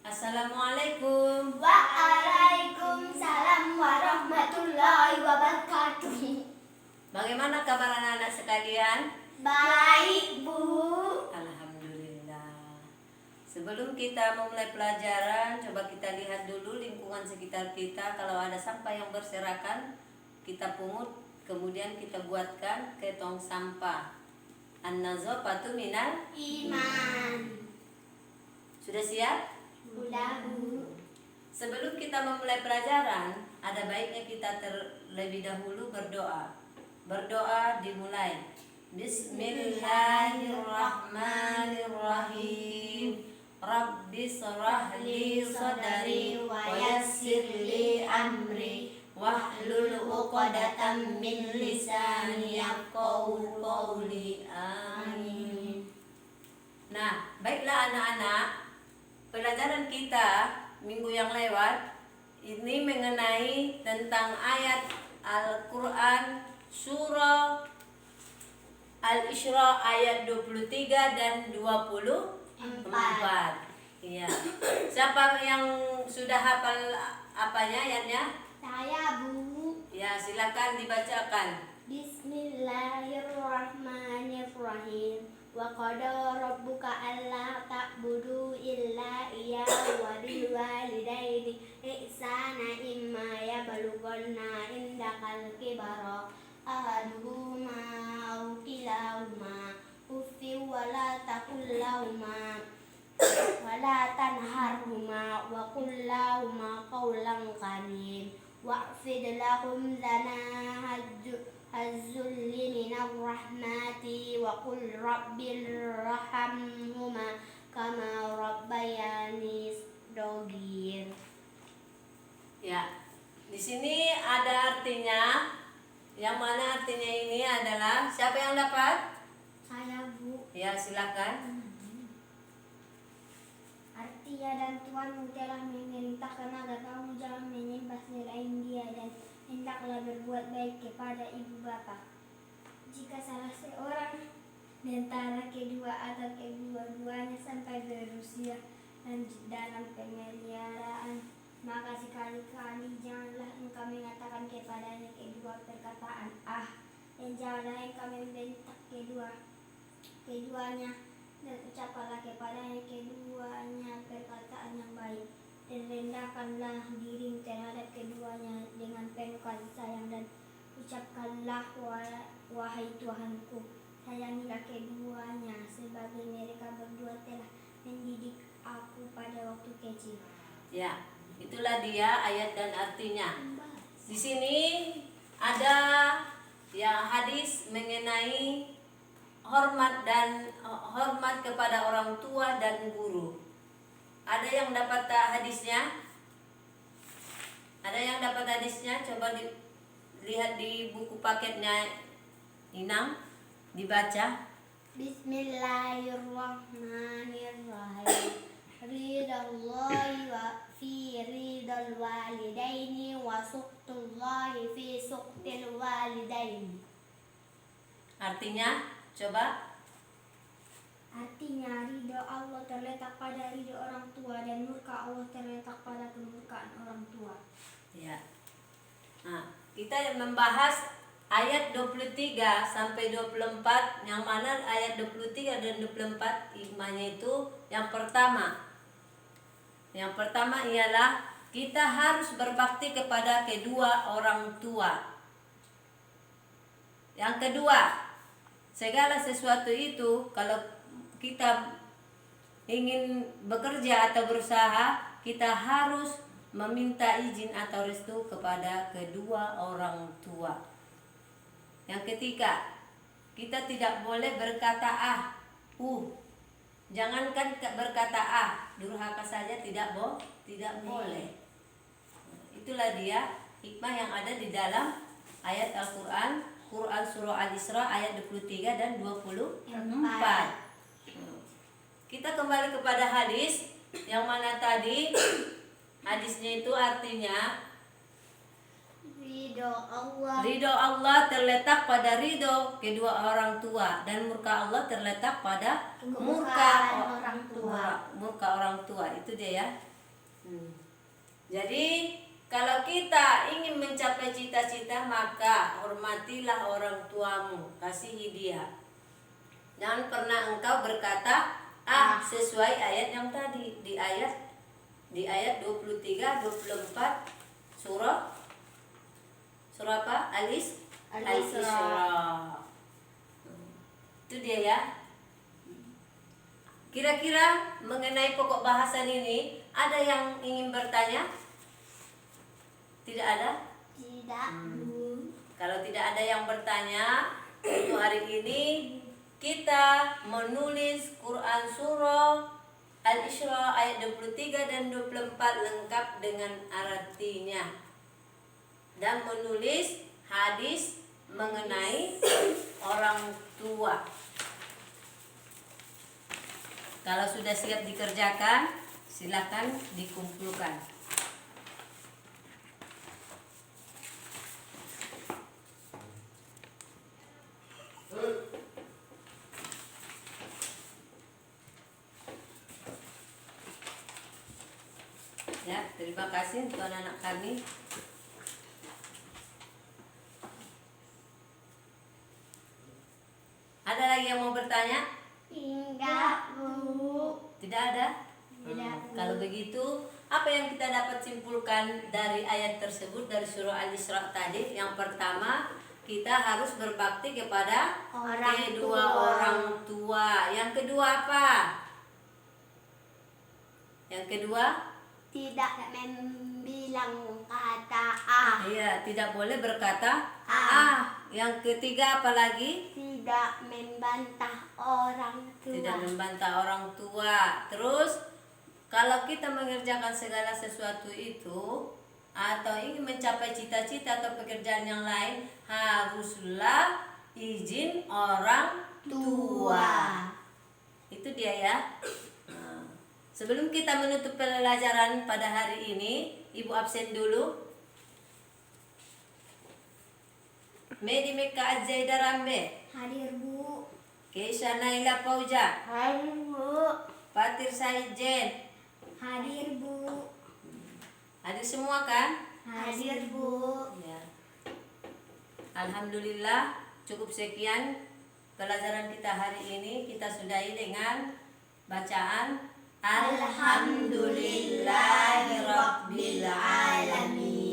Assalamualaikum. Waalaikumsalam warahmatullahi wabarakatuh. Bagaimana kabar anak-anak sekalian? Baik, Bu. Alhamdulillah. Sebelum kita memulai pelajaran, coba kita lihat dulu lingkungan sekitar kita. Kalau ada sampah yang berserakan, kita pungut, kemudian kita buatkan ke tong sampah. An-nazafatu minal Iman. Sudah siap? Udah, Bu. Sebelum kita memulai pelajaran, ada baiknya kita terlebih dahulu berdoa. Berdoa dimulai. Bismillahirrahmanirrahim. Rabbi shrah li sadri wa yassir li amri wahlul 'uqdatam min lisani yafqahu qawli. Amin. Nah, baiklah anak-anak, pelajaran kita minggu yang lewat ini mengenai tentang ayat Al-Quran surah Al-Isra ayat 23 dan 24. Iya. Siapa yang sudah hafal apanya ayatnya? Saya, Bu. Ya, silakan dibacakan. Bismillahirrahmanirrahim. Wa qada rabbuka alla ta'budu illa iyyahu wa bil walidaini ihsana imma yablughanna indakal kibara ahaduhuma aw kilahuma uffin wa la taqul lahuma wa la tanharhuma wa qul lahuma qawlan karim wa'fid lahum janaha az-zulli minar rahmati wa qul rabbirhamhuma kama rabbayani shaghir. Ya, di sini ada artinya. Yang mana artinya ini adalah siapa yang dapat? Saya, Bu. Ya, silakan. Artinya dan Tuhanmu telah memerintahkan agar kamu jangan menyembah selain Dia dan hendaklah berbuat baik kepada ibu bapa. Jika salah seorang di antara kedua atau kedua-duanya sampai berusia dan dalam pemeliharaan, maka sekali-kali janganlah engkau mengatakan kepadanya kedua perkataan dan janganlah engkau membentak keduanya, dan ucapkanlah kepadanya keduanya perkataan yang baik, dan rendahkanlah diri terhadap keduanya dengan penuh kasih sayang, dan ucapkanlah wahai Tuhanku, sayangilah keduanya sebagai mereka berdua telah mendidik aku pada waktu kecil. Ya, itulah dia ayat dan artinya. Di sini ada yang hadis mengenai hormat kepada orang tua dan guru. Ada yang dapat hadisnya? Ada yang dapat hadisnya? Coba lihat di buku paketnya Inang, dibaca. Bismillahirrahmanirrahim. Ridallahi wa fi ridal walidaini wa suqtullahi fi suqtil walidaini. Artinya, coba. Artinya, ridho Allah terletak pada ridho orang tua dan murka Allah terletak pada kemurkaan orang tua. Ya. Nah, kita membahas ayat 23 sampai 24, yang mana ayat 23 dan 24 hikmahnya itu yang pertama. Yang pertama ialah kita harus berbakti kepada kedua orang tua. Yang kedua, segala sesuatu itu kalau kita ingin bekerja atau berusaha, kita harus meminta izin atau restu kepada kedua orang tua. Yang ketiga, kita tidak boleh berkata jangankan berkata durhaka saja tidak boleh. Itulah dia hikmah yang ada di dalam ayat Al-Quran surah Al-Isra ayat 23 dan 24. Kita kembali kepada hadis yang mana tadi hadisnya itu artinya ridho Allah terletak pada ridho kedua orang tua, dan murka Allah terletak pada murka orang tua. Itu dia ya. Jadi kalau kita ingin mencapai cita-cita, maka hormatilah orang tuamu, kasihi dia. Jangan pernah engkau berkata sesuai ayat yang tadi di ayat 23, 24 surah apa? Al-Isra. Itu dia ya. Kira-kira mengenai pokok bahasan ini ada yang ingin bertanya? Tidak ada? Tidak. Kalau tidak ada yang bertanya, untuk hari ini kita menulis Quran surah Al-Isra ayat 23 dan 24 lengkap dengan artinya, dan menulis hadis mengenai orang tua. Kalau sudah siap dikerjakan, silakan dikumpulkan. Ya, terima kasih untuk anak-anak kami. Ada lagi yang mau bertanya? Enggak, Bu. Tidak ada? Tidak, Bu. Kalau begitu, apa yang kita dapat simpulkan dari ayat tersebut, dari surah Al-Isra tadi? Yang pertama, kita harus berbakti kepada kedua orang tua. Yang kedua apa? Yang kedua? Tidak membilang kata Iya, tidak boleh berkata Ah. Yang ketiga apa lagi? Tidak membantah orang tua. Tidak membantah orang tua. Terus kalau kita mengerjakan segala sesuatu itu atau ingin mencapai cita-cita atau pekerjaan yang lain, haruslah izin orang tua. Itu dia ya. Nah, sebelum kita menutup pelajaran pada hari ini, Ibu absen dulu. Medi Mekka Azzaida Rambe, Hadir, Bu. Keisha Naila Pauja, Hadir, Bu. Fatir Said Jen. Hadir, Bu. Hadir semua kan? Hadir, Bu. Ya. Alhamdulillah, cukup sekian pelajaran kita hari ini. Kita sudahi dengan bacaan Alhamdulillahirabbil alamin.